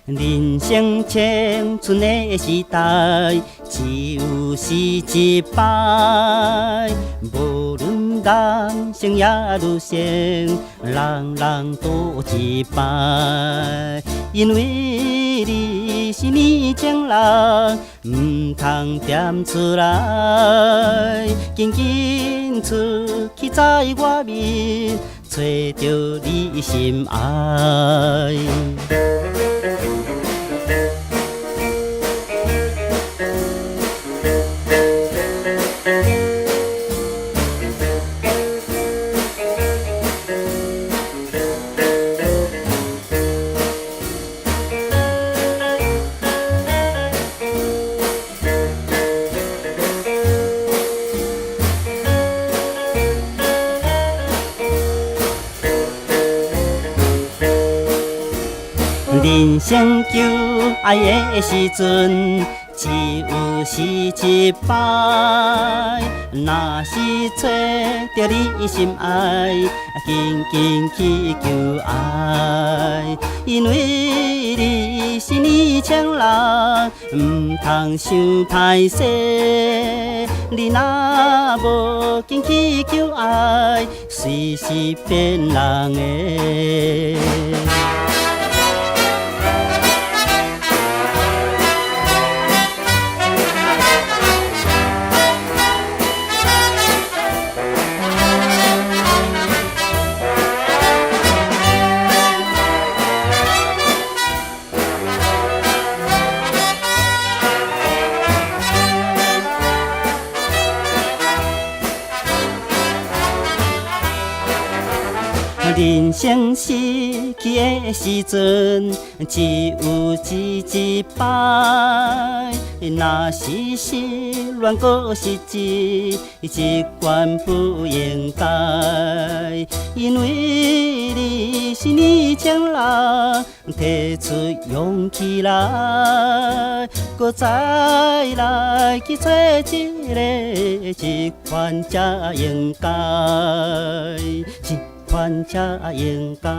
人生青春的时代，只有是一摆。无论人生也女生，人人都一摆。因为你是年轻人，唔通点出来，紧紧出去在外面，找着你心爱。人生求爱的时阵，只有是一摆。若是找着你心爱，紧紧去求爱。因为你是年轻人，唔通想歹势。你若无紧去求爱，随时变人的。人生失去的时阵，只有一摆。若是失恋搁是一关不应该。因为你是年轻人，提出勇气来，搁再来去找一款才应该。才应该。